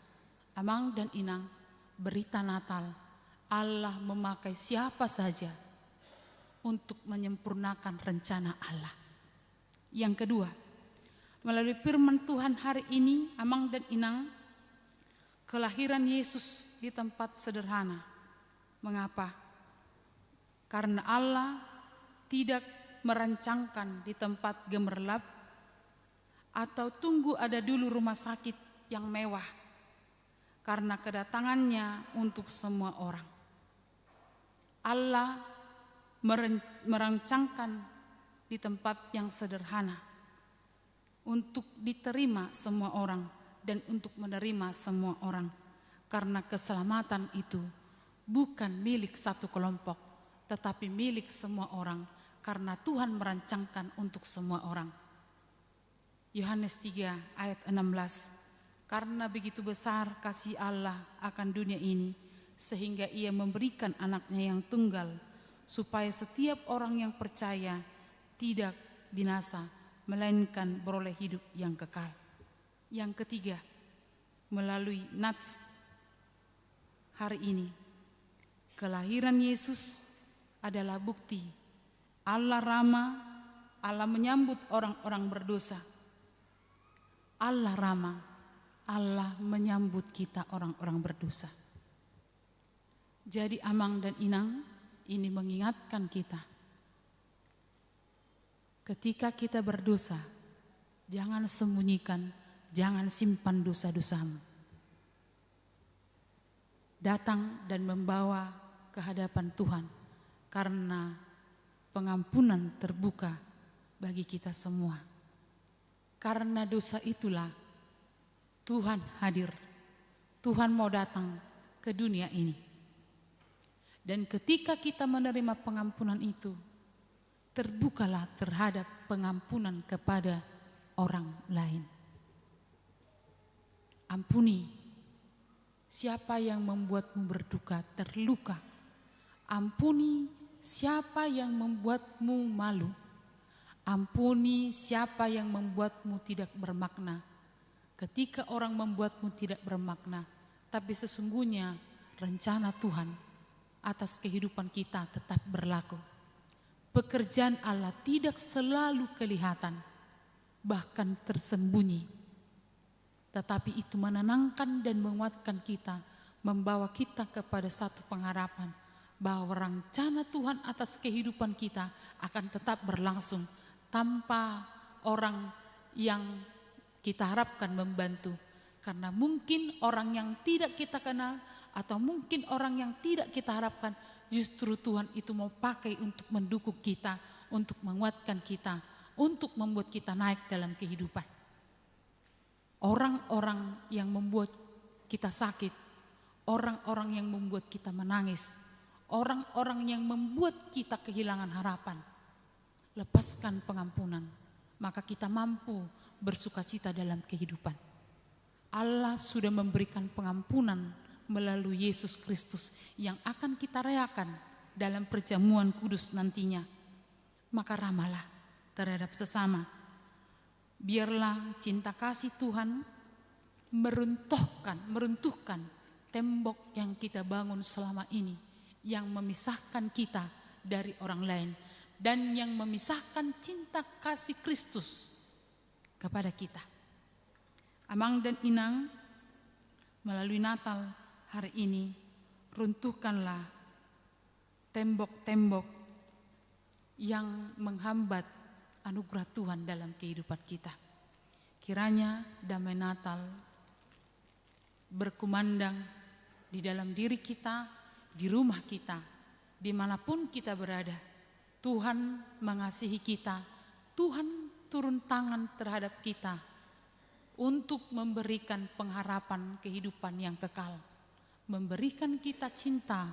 S2: Amang dan Inang, berita Natal, Allah memakai siapa saja untuk menyempurnakan rencana Allah. Yang kedua, melalui firman Tuhan hari ini, Amang dan Inang, kelahiran Yesus di tempat sederhana. Mengapa? Karena Allah tidak merancangkan di tempat gemerlap atau tunggu ada dulu rumah sakit yang mewah, karena kedatangannya untuk semua orang. Allah merancangkan di tempat yang sederhana untuk diterima semua orang dan untuk menerima semua orang, karena keselamatan itu bukan milik satu kelompok tetapi milik semua orang, karena Tuhan merancangkan untuk semua orang. Yohanes 3 ayat 16, karena begitu besar kasih Allah akan dunia ini, sehingga ia memberikan anaknya yang tunggal, supaya setiap orang yang percaya tidak binasa, melainkan beroleh hidup yang kekal. Yang ketiga, melalui Nats hari ini, kelahiran Yesus adalah bukti Allah ramah, Allah menyambut orang-orang berdosa. Allah ramah, Allah menyambut kita orang-orang berdosa. Jadi Amang dan Inang, ini mengingatkan kita, ketika kita berdosa, jangan sembunyikan, jangan simpan dosa-dosamu. Datang dan membawa ke hadapan Tuhan, karena pengampunan terbuka bagi kita semua. Karena dosa itulah Tuhan hadir, Tuhan mau datang ke dunia ini. Dan ketika kita menerima pengampunan itu, terbukalah terhadap pengampunan kepada orang lain. Ampuni siapa yang membuatmu berduka, terluka. Ampuni siapa yang membuatmu malu. Ampuni siapa yang membuatmu tidak bermakna. Ketika orang membuatmu tidak bermakna, tapi sesungguhnya rencana Tuhan atas kehidupan kita tetap berlaku. Pekerjaan Allah tidak selalu kelihatan, bahkan tersembunyi. Tetapi itu menenangkan dan menguatkan kita, membawa kita kepada satu pengharapan, bahwa rencana Tuhan atas kehidupan kita akan tetap berlangsung tanpa orang yang kita harapkan membantu. Karena mungkin orang yang tidak kita kenal atau mungkin orang yang tidak kita harapkan, justru Tuhan itu mau pakai untuk mendukung kita, untuk menguatkan kita, untuk membuat kita naik dalam kehidupan. Orang-orang yang membuat kita sakit, orang-orang yang membuat kita menangis, orang-orang yang membuat kita kehilangan harapan, lepaskan pengampunan, maka kita mampu bersukacita dalam kehidupan. Allah sudah memberikan pengampunan melalui Yesus Kristus yang akan kita rayakan dalam perjamuan kudus nantinya. Maka ramahlah terhadap sesama. Biarlah cinta kasih Tuhan meruntuhkan tembok yang kita bangun selama ini, yang memisahkan kita dari orang lain dan yang memisahkan cinta kasih Kristus kepada kita. Amang dan Inang, melalui Natal hari ini, runtuhkanlah tembok-tembok yang menghambat anugerah Tuhan dalam kehidupan kita. Kiranya damai Natal berkumandang di dalam diri kita, di rumah kita, dimanapun kita berada. Tuhan mengasihi kita, Tuhan turun tangan terhadap kita untuk memberikan pengharapan kehidupan yang kekal, memberikan kita cinta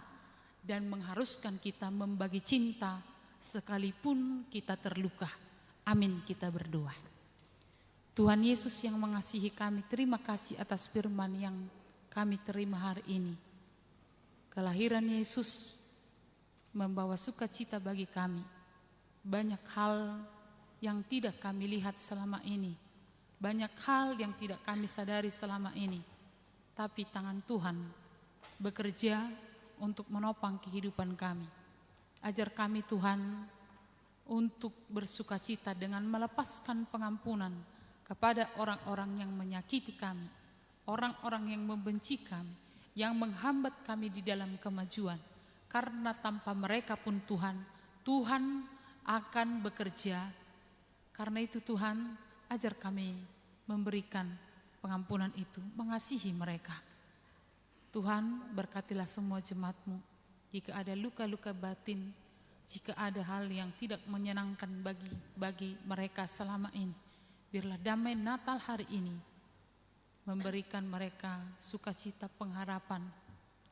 S2: dan mengharuskan kita membagi cinta sekalipun kita terluka. Amin, kita berdoa. Tuhan Yesus yang mengasihi kami, terima kasih atas firman yang kami terima hari ini. Kelahiran Yesus membawa sukacita bagi kami. Banyak hal yang tidak kami lihat selama ini, banyak hal yang tidak kami sadari selama ini, tapi tangan Tuhan bekerja untuk menopang kehidupan kami. Ajar kami Tuhan untuk bersukacita dengan melepaskan pengampunan kepada orang-orang yang menyakiti kami, orang-orang yang membenci kami, yang menghambat kami di dalam kemajuan. Karena tanpa mereka pun Tuhan akan bekerja. Karena itu Tuhan, ajar kami memberikan pengampunan itu, mengasihi mereka. Tuhan, berkatilah semua jemaat-Mu. Jika ada luka-luka batin, jika ada hal yang tidak menyenangkan bagi mereka selama ini, biarlah damai Natal hari ini memberikan mereka sukacita pengharapan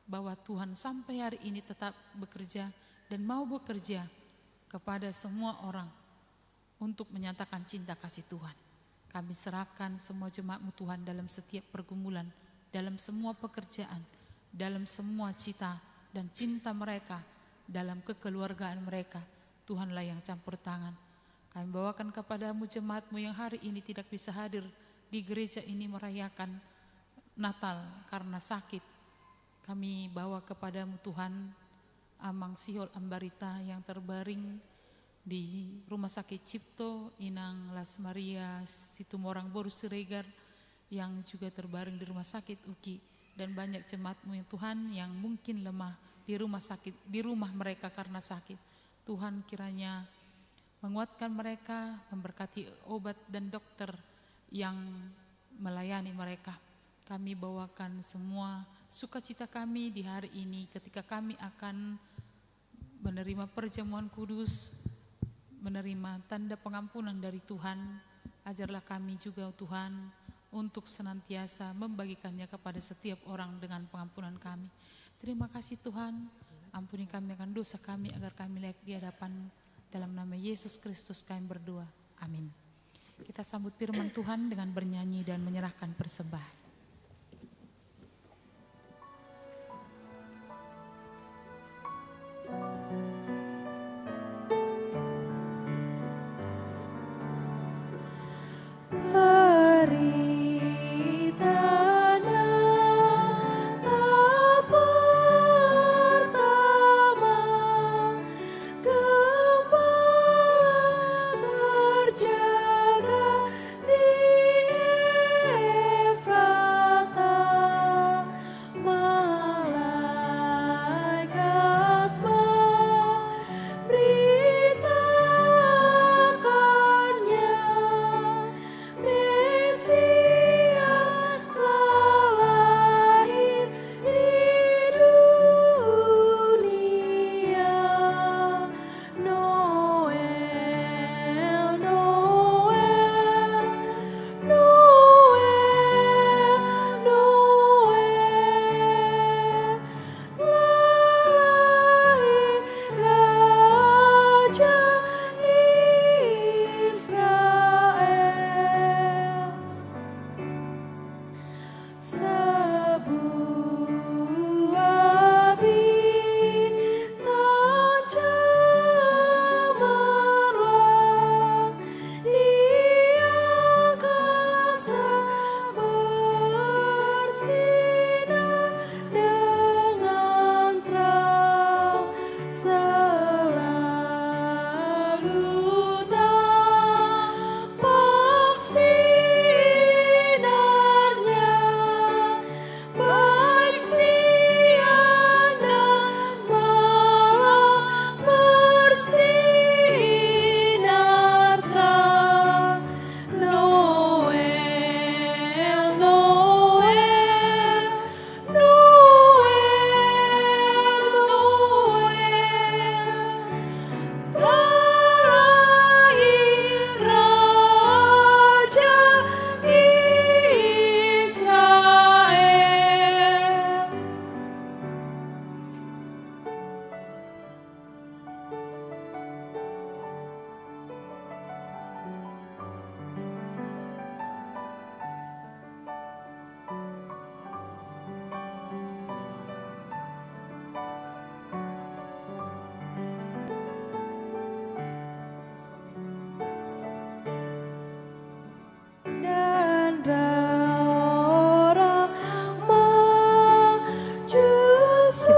S2: bahwa Tuhan sampai hari ini tetap bekerja dan mau bekerja kepada semua orang untuk menyatakan cinta kasih Tuhan. Kami serahkan semua jemaat-Mu Tuhan dalam setiap pergumulan, dalam semua pekerjaan, dalam semua cita dan cinta mereka, dalam kekeluargaan mereka. Tuhanlah yang campur tangan. Kami bawakan kepadamu jemaat-Mu yang hari ini tidak bisa hadir di gereja ini merayakan Natal karena sakit. Kami bawa kepadamu Tuhan Amang Sihol Ambarita yang terbaring di Rumah Sakit Cipto, Inang Las Maria Situmorang Boru Siregar yang juga terbaring di Rumah Sakit UKI, dan banyak jemaat-Mu yang Tuhan yang mungkin lemah di rumah sakit, di rumah mereka karena sakit. Tuhan kiranya menguatkan mereka, memberkati obat dan dokter yang melayani mereka. Kami bawakan semua sukacita kami di hari ini ketika kami akan menerima perjamuan kudus, menerima tanda pengampunan dari Tuhan. Ajarlah kami juga Tuhan untuk senantiasa membagikannya kepada setiap orang dengan pengampunan kami. Terima kasih Tuhan, ampuni kami akan dosa kami agar kami layak di hadapan. Dalam nama Yesus Kristus kami berdoa, amin. Kita sambut firman Tuhan dengan bernyanyi dan menyerahkan persembahan.
S3: Berjaga di Efraim.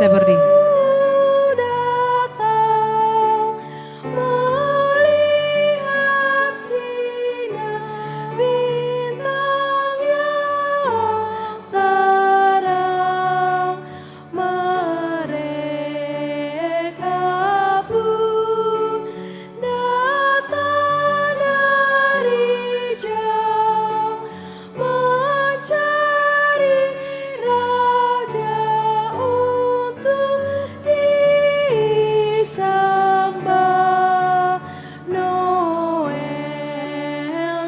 S2: kita berdiri.
S3: Datang melihat sinar bintang yang terang, mereka pun datang dari jauh mencari Raja untuk disembah. Noel,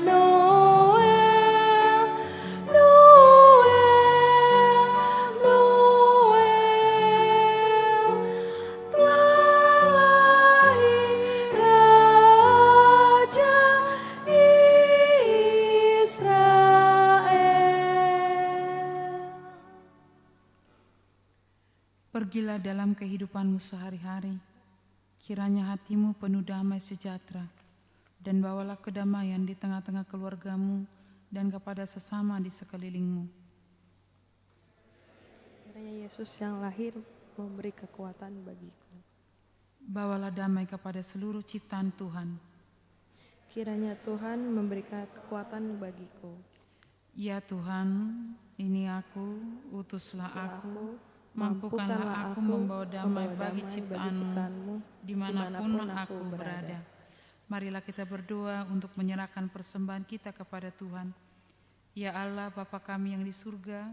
S3: Noel, Noel, Noel, telah lahir Raja Israel.
S2: Pergilah dalam kehidupanmu sehari-hari, kiranya hatimu penuh damai sejahtera, dan bawalah kedamaian di tengah-tengah keluargamu dan kepada sesama di sekelilingmu.
S3: Kiranya Yesus yang lahir memberi kekuatan bagiku.
S2: Bawalah damai kepada seluruh ciptaan Tuhan.
S3: Kiranya Tuhan memberikan kekuatan bagiku.
S2: Ya Tuhan, ini aku, utuslah aku, mampukanlah aku membawa damai bagi ciptaanmu, dimanapun aku berada. Marilah kita berdoa untuk menyerahkan persembahan kita kepada Tuhan. Ya Allah, Bapa kami yang di surga,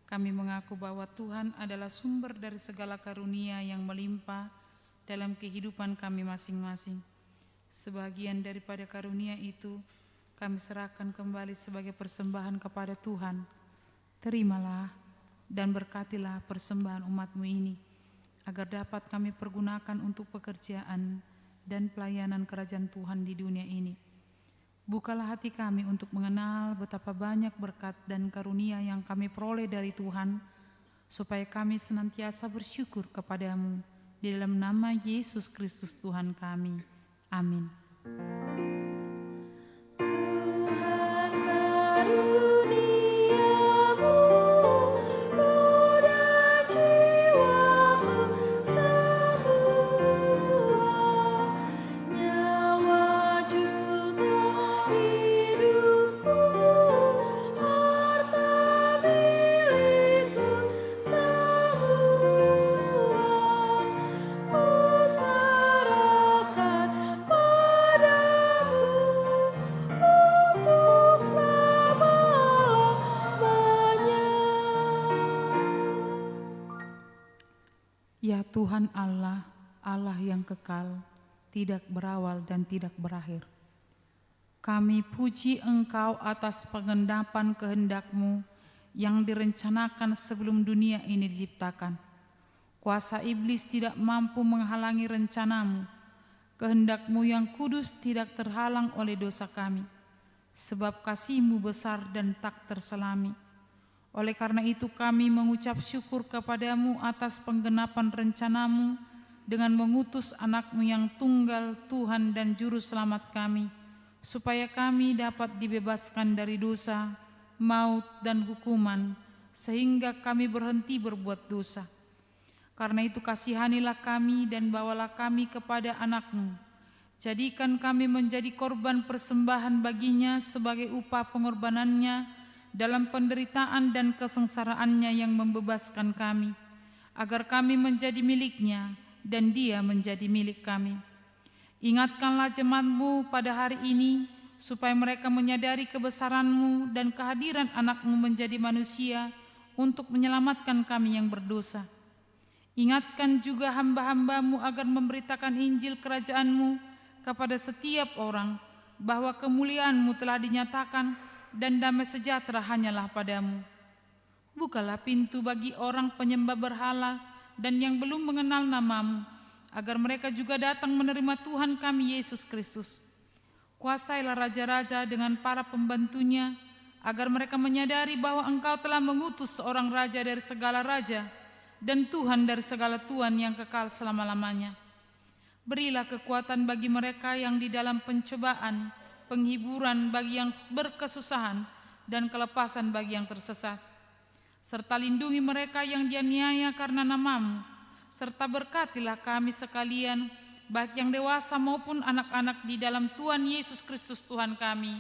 S2: kami mengaku bahwa Tuhan adalah sumber dari segala karunia yang melimpah dalam kehidupan kami masing-masing. Sebagian daripada karunia itu kami serahkan kembali sebagai persembahan kepada Tuhan. Terimalah dan berkatilah persembahan umat-Mu ini, agar dapat kami pergunakan untuk pekerjaan dan pelayanan kerajaan Tuhan di dunia ini. Bukalah hati kami untuk mengenal betapa banyak berkat dan karunia yang kami peroleh dari Tuhan, supaya kami senantiasa bersyukur kepada-Mu. Di dalam nama Yesus Kristus Tuhan kami. Amin.
S3: Tuhan karuniamu, roh dan jiwaku semua, nyawa juga hidupku, harta milikku semua, ku serahkan padamu untuk selama-lamanya.
S2: Ya Tuhan Allah, Allah yang kekal, tidak berawal dan tidak berakhir. Kami puji Engkau atas pengendapan kehendak-Mu yang direncanakan sebelum dunia ini diciptakan. Kuasa iblis tidak mampu menghalangi rencana-Mu. Kehendak-Mu yang kudus tidak terhalang oleh dosa kami, sebab kasih-Mu besar dan tak terselami. Oleh karena itu kami mengucap syukur kepada-Mu atas penggenapan rencana-Mu dengan mengutus anak-Mu yang tunggal, Tuhan dan Juru Selamat kami, supaya kami dapat dibebaskan dari dosa, maut dan hukuman, sehingga kami berhenti berbuat dosa. Karena itu kasihanilah kami dan bawalah kami kepada anak-Mu. Jadikan kami menjadi korban persembahan baginya sebagai upah pengorbanannya dalam penderitaan dan kesengsaraannya yang membebaskan kami, agar kami menjadi miliknya dan Dia menjadi milik kami. Ingatkanlah jemaat-Mu pada hari ini, supaya mereka menyadari kebesaran-Mu dan kehadiran anak-Mu menjadi manusia untuk menyelamatkan kami yang berdosa. Ingatkan juga hamba-hamba-Mu agar memberitakan Injil kerajaan-Mu kepada setiap orang, bahwa kemuliaan-Mu telah dinyatakan dan damai sejahtera hanyalah pada-Mu. Bukalah pintu bagi orang penyembah berhala dan yang belum mengenal nama-Mu, agar mereka juga datang menerima Tuhan kami Yesus Kristus. Kuasailah raja-raja dengan para pembantunya, agar mereka menyadari bahwa Engkau telah mengutus seorang raja dari segala raja dan Tuhan dari segala Tuhan yang kekal selama-lamanya. Berilah kekuatan bagi mereka yang di dalam pencobaan, penghiburan bagi yang berkesusahan, dan kelepasan bagi yang tersesat. Serta lindungi mereka yang dianiaya karena nama-Mu, serta berkatilah kami sekalian, baik yang dewasa maupun anak-anak di dalam Tuhan Yesus Kristus Tuhan kami.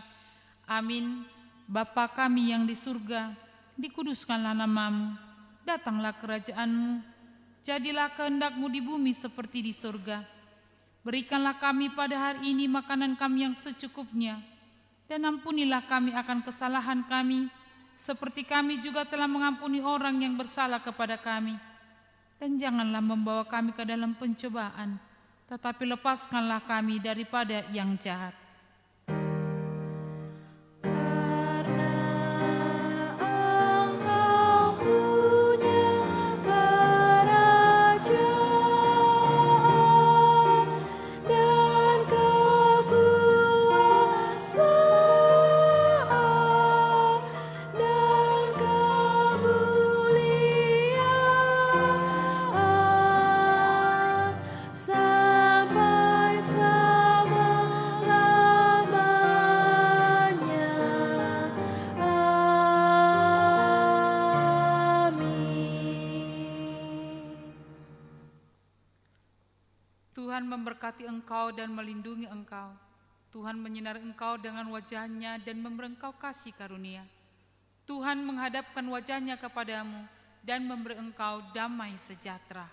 S2: Amin. Bapa kami yang di surga, dikuduskanlah nama-Mu, datanglah kerajaan-Mu, jadilah kehendak-Mu di bumi seperti di surga. Berikanlah kami pada hari ini makanan kami yang secukupnya, dan ampunilah kami akan kesalahan kami, seperti kami juga telah mengampuni orang yang bersalah kepada kami. Dan janganlah membawa kami ke dalam pencobaan, tetapi lepaskanlah kami daripada yang jahat. Tuhan memberkati engkau dan melindungi engkau. Tuhan menyinari engkau dengan wajah-Nya dan memberi engkau kasih karunia. Tuhan menghadapkan wajah-Nya kepadamu dan memberi engkau damai sejahtera.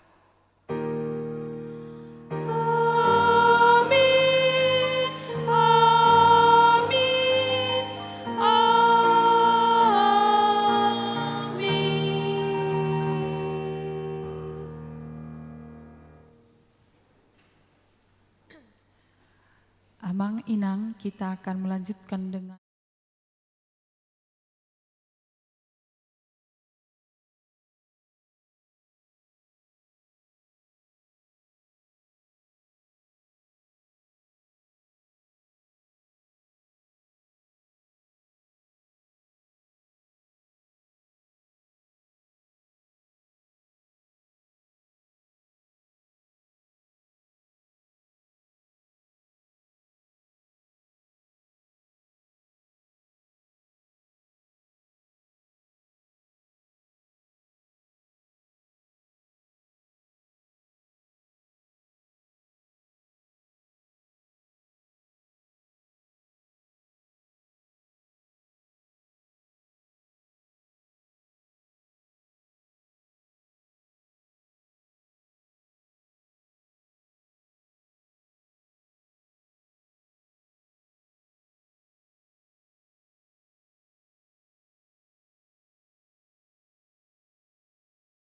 S2: Amang Inang, kita akan melanjutkan dengan